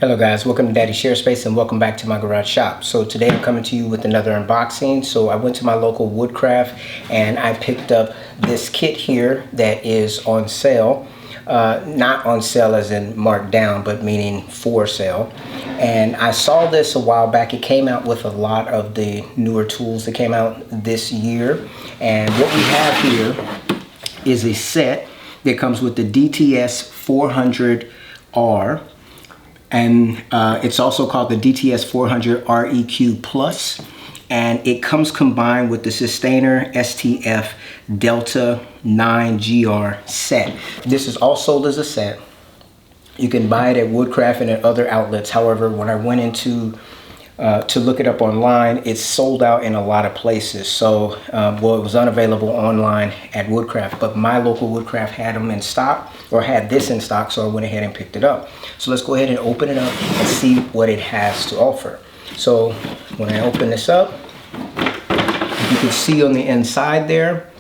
Hello guys, welcome to Daddy Share Space and welcome back to my garage shop. So today I'm coming to you with another unboxing. So I went to my local Woodcraft and I picked up this kit here that is on sale. Not on sale as in marked down, but meaning for sale. And I saw this a while back. It came out with a lot of the newer tools that came out this year. And what we have here is a set that comes with the DTS 400R. And it's also called the DTS 400 REQ-Plus, and it comes combined with the Sustainer STF Delta 9GR set. This is all sold as a set. You can buy it at Woodcraft and at other outlets. However, when I went into to look it up online, it's sold out in a lot of places. So, well, it was unavailable online at Woodcraft, but my local Woodcraft had them in stock, or had this in stock, so I went ahead and picked it up. So let's go ahead and open it up and see what it has to offer. So when I open this up, you can see on the inside there,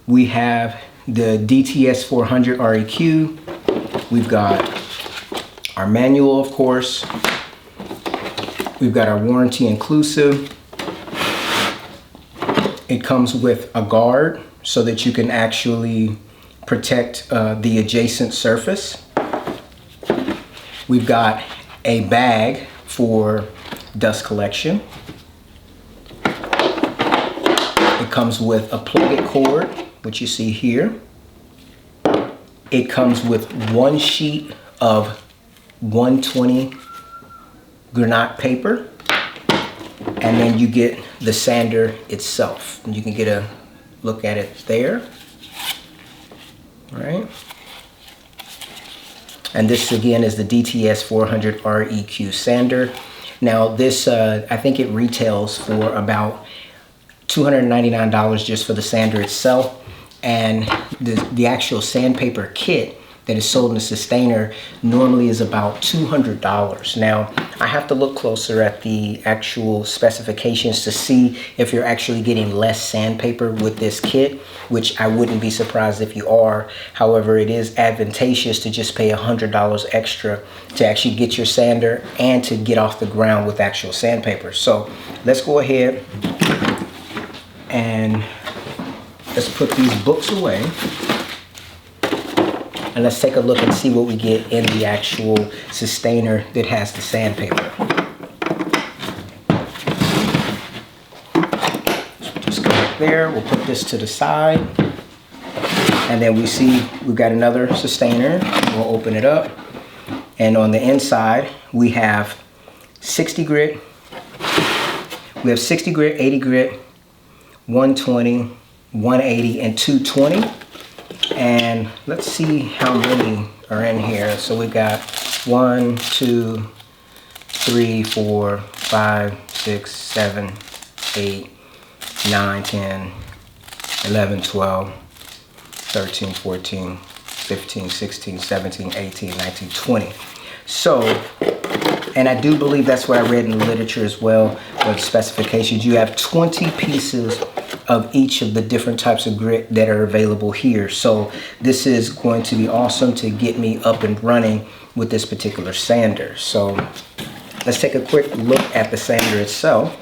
we have the DTS 400 REQ. We've got our manual, of course. We've got our warranty inclusive. It comes with a guard so that you can actually protect the adjacent surface. We've got a bag for dust collection. It comes with a plug-it cord, which you see here. It comes with one sheet of 120 granite paper, and then you get the sander itself, and you can get a look at it there. Right, and this again is the DTS 400 REQ sander. Now this I think it retails for about $299 just for the sander itself, and the actual sandpaper kit that is sold in the Sustainer normally is about $200. Now, I have to look closer at the actual specifications to see if you're actually getting less sandpaper with this kit, which I wouldn't be surprised if you are. However, it is advantageous to just pay $100 extra to actually get your sander and to get off the ground with actual sandpaper. So let's go ahead and let's put these books away. And let's take a look and see what we get in the actual Sustainer that has the sandpaper. So just go right there. We'll put this to the side. And then we see we've got another Sustainer. We'll open it up. And on the inside, we have 60 grit. We have 60 grit, 80 grit, 120, 180, and 220. And let's see how many are in here. So we've got 1, 2, 3, 4, 5, 6, 7, 8, 9, 10, 11, 12, 13, 14, 15, 16, 17, 18, 19, 20. So, and I do believe that's what I read in the literature as well, with specifications. You have 20 pieces of each of the different types of grit that are available here. So this is going to be awesome to get me up and running with this particular sander. So let's take a quick look at the sander itself.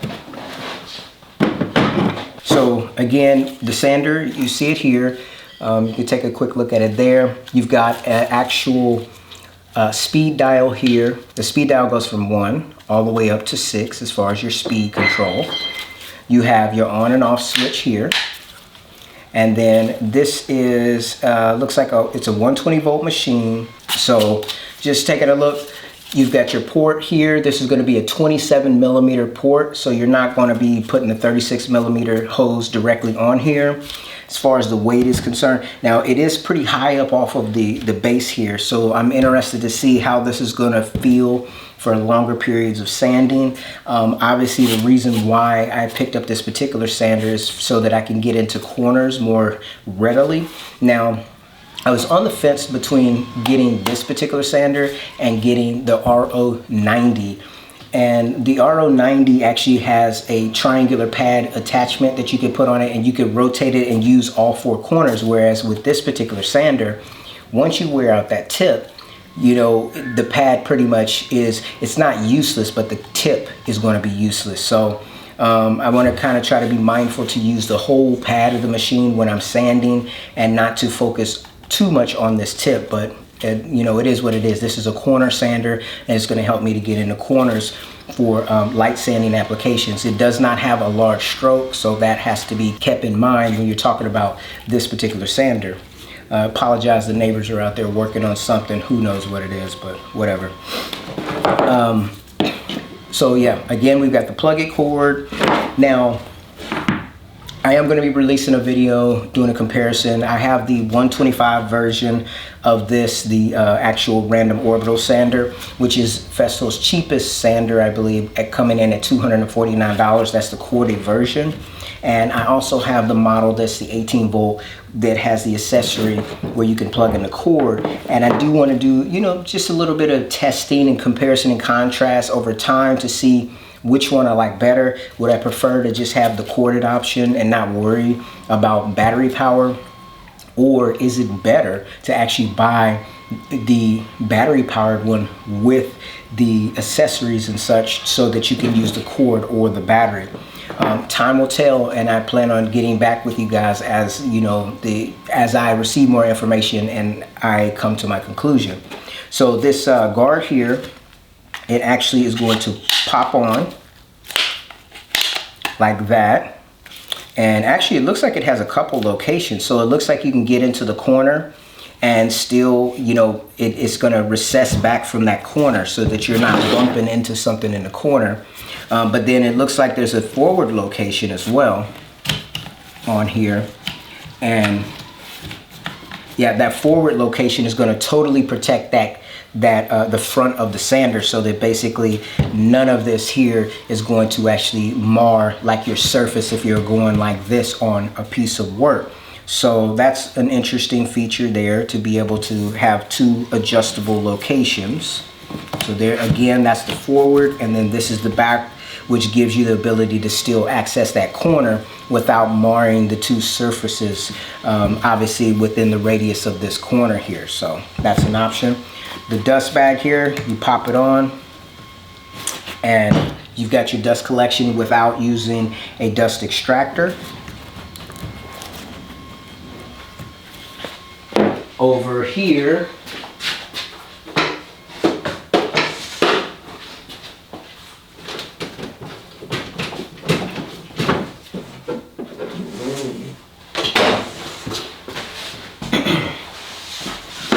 So again, the sander, you see it here. You can take a quick look at it there. You've got an actual speed dial here. The speed dial goes from 1 all the way up to 6 as far as your speed control. You have your on and off switch here. And then this is, looks like it's a 120 volt machine. So just taking a look, you've got your port here. This is going to be a 27 millimeter port. So you're not going to be putting the 36 millimeter hose directly on here as far as the weight is concerned. Now it is pretty high up off of the base here. So I'm interested to see how this is going to feel for longer periods of sanding. Obviously the reason why I picked up this particular sander is so that I can get into corners more readily. Now, I was on the fence between getting this particular sander and getting the RO90. And the RO90 actually has a triangular pad attachment that you can put on it, and you can rotate it and use all 4 corners. Whereas with this particular sander, once you wear out that tip, you know, the pad pretty much is, it's not useless, but the tip is going to be useless. So I want to kind of try to be mindful to use the whole pad of the machine when I'm sanding and not to focus too much on this tip. But you know, it is what it is. This is a corner sander, and it's going to help me to get into corners for light sanding applications. It does not have a large stroke, so that has to be kept in mind when you're talking about this particular sander. Apologize, the neighbors are out there working on something. Who knows what it is, but whatever. So yeah, again, we've got the plug-it cord. Now, I am going to be releasing a video doing a comparison. I have the 125 version of this, the actual random orbital sander, which is Festool's cheapest sander, I believe, coming in at $249. That's the corded version. And I also have the model that's the 18 volt that has the accessory where you can plug in the cord. And I do want to do, you know, just a little bit of testing and comparison and contrast over time to see which one I like better. Would I prefer to just have the corded option and not worry about battery power? Or is it better to actually buy the battery powered one with the accessories and such so that you can use the cord or the battery? Time will tell, and I plan on getting back with you guys as you know, as I receive more information and I come to my conclusion. So this guard here, it actually is going to pop on like that. And actually it looks like it has a couple locations. So it looks like you can get into the corner and still, you know, it's going to recess back from that corner so that you're not bumping into something in the corner. But then it looks like there's a forward location as well on here. And yeah, that forward location is going to totally protect the front of the sander, so that basically none of this here is going to actually mar like your surface if you're going like this on a piece of work. So that's an interesting feature there, to be able to have two adjustable locations. So there again, that's the forward, and then this is the back, which gives you the ability to still access that corner without marring the two surfaces, obviously within the radius of this corner here. So that's an option. The dust bag here, you pop it on and you've got your dust collection without using a dust extractor. Over here,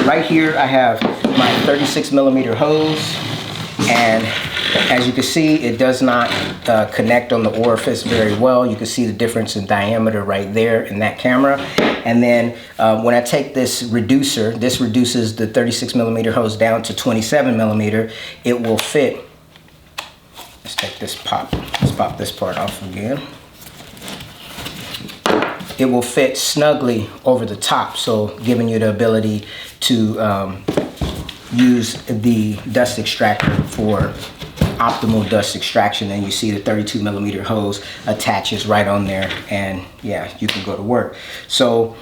right here I have my 36mm hose, and as you can see, it does not connect on the orifice very well. You can see the difference in diameter right there in that camera. And then when I take this reducer, this reduces the 36mm hose down to 27mm. It will fit. Let's take this let's pop this part off again. It will fit snugly over the top, so giving you the ability to use the dust extractor for optimal dust extraction. And you see the 32mm hose attaches right on there, and yeah, you can go to work. So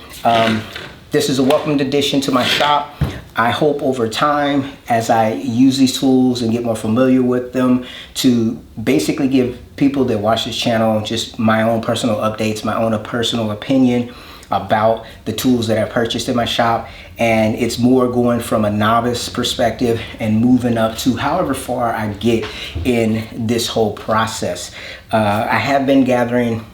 this is a welcomed addition to my shop. I hope over time, as I use these tools and get more familiar with them, to basically give people that watch this channel just my own personal updates, my own personal opinion about the tools that I purchased in my shop. And it's more going from a novice perspective and moving up to however far I get in this whole process. I have been gathering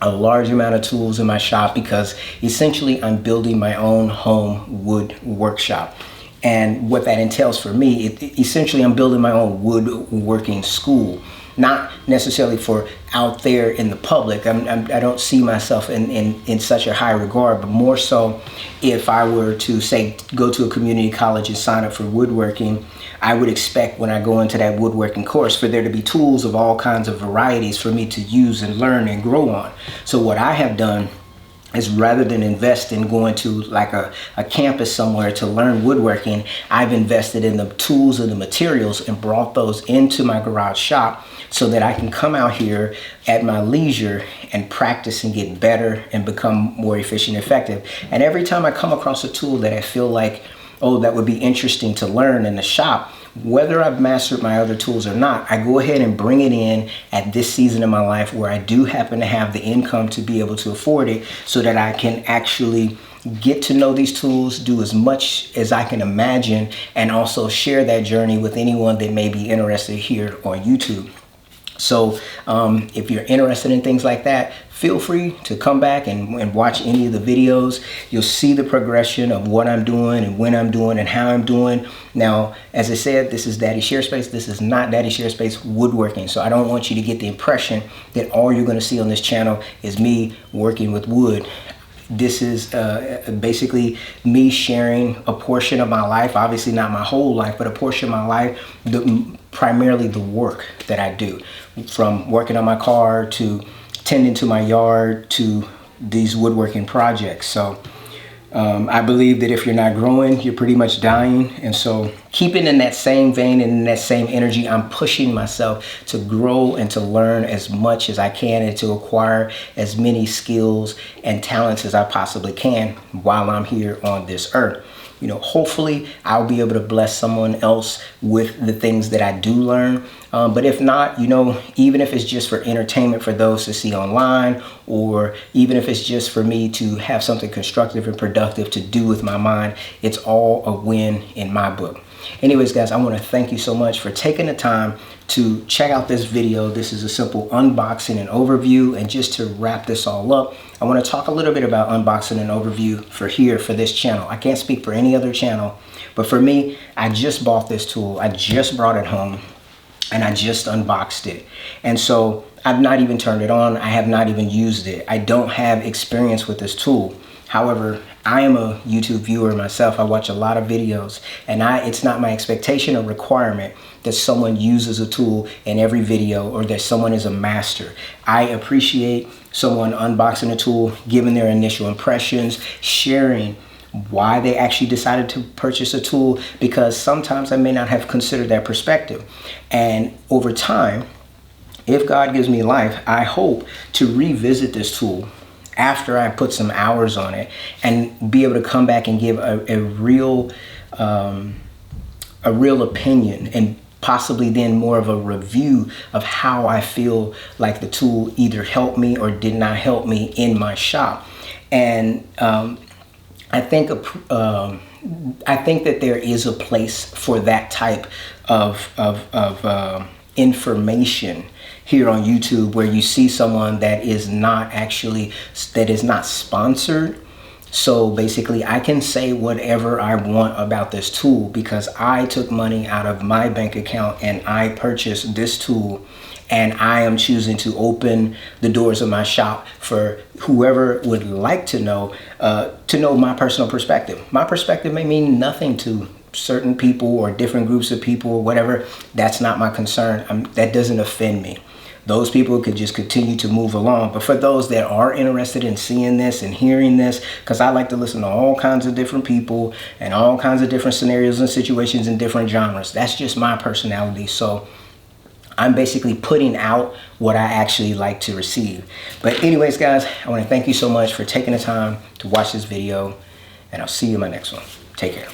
a large amount of tools in my shop because essentially I'm building my own home wood workshop. And what that entails for me, essentially I'm building my own woodworking school. Not necessarily for out there in the public. I don't see myself in such a high regard, but more so if I were to say go to a community college and sign up for woodworking, I would expect when I go into that woodworking course for there to be tools of all kinds of varieties for me to use and learn and grow on. So what I have done is, rather than invest in going to like a campus somewhere to learn woodworking, I've invested in the tools and the materials and brought those into my garage shop so that I can come out here at my leisure and practice and get better and become more efficient and effective. And every time I come across a tool that I feel like oh, that would be interesting to learn in the shop, whether I've mastered my other tools or not, I go ahead and bring it in at this season of my life where I do happen to have the income to be able to afford it, so that I can actually get to know these tools, do as much as I can imagine, and also share that journey with anyone that may be interested here on YouTube. So if you're interested in things like that, feel free to come back and watch any of the videos. You'll see the progression of what I'm doing and when I'm doing and how I'm doing. Now, as I said, this is Daddy ShareSpace. This is not Daddy ShareSpace Woodworking. So I don't want you to get the impression that all you're going to see on this channel is me working with wood. This is basically me sharing a portion of my life, obviously not my whole life, but a portion of my life, primarily the work that I do, from working on my car to tending to my yard to these woodworking projects. So I believe that if you're not growing, you're pretty much dying. And so keeping in that same vein and in that same energy, I'm pushing myself to grow and to learn as much as I can and to acquire as many skills and talents as I possibly can while I'm here on this earth. You know, hopefully I'll be able to bless someone else with the things that I do learn. But if not, you know, even if it's just for entertainment for those to see online, or even if it's just for me to have something constructive and productive to do with my mind, it's all a win in my book. Anyways, guys, I want to thank you so much for taking the time to check out this video. This is a simple unboxing and overview. And just to wrap this all up, I want to talk a little bit about unboxing and overview for this channel. I can't speak for any other channel, but for me, I just bought this tool. I just brought it home and I just unboxed it. And so I've not even turned it on. I have not even used it. I don't have experience with this tool. However, I am a YouTube viewer myself. I watch a lot of videos, and it's not my expectation or requirement that someone uses a tool in every video or that someone is a master. I appreciate someone unboxing a tool, giving their initial impressions, sharing why they actually decided to purchase a tool, because sometimes I may not have considered that perspective. And over time, if God gives me life, I hope to revisit this tool after I put some hours on it and be able to come back and give a real opinion, and possibly then more of a review of how I feel like the tool either helped me or did not help me in my shop. And I think that there is a place for that type of information here on YouTube, where you see someone that is not sponsored. So basically I can say whatever I want about this tool because I took money out of my bank account and I purchased this tool, and I am choosing to open the doors of my shop for whoever would like to know my personal perspective. My perspective may mean nothing to certain people or different groups of people or whatever. That's not my concern. That doesn't offend me. Those people could just continue to move along. But for those that are interested in seeing this and hearing this, because I like to listen to all kinds of different people and all kinds of different scenarios and situations in different genres. That's just my personality. So I'm basically putting out what I actually like to receive. But anyways, guys, I want to thank you so much for taking the time to watch this video, and I'll see you in my next one. Take care.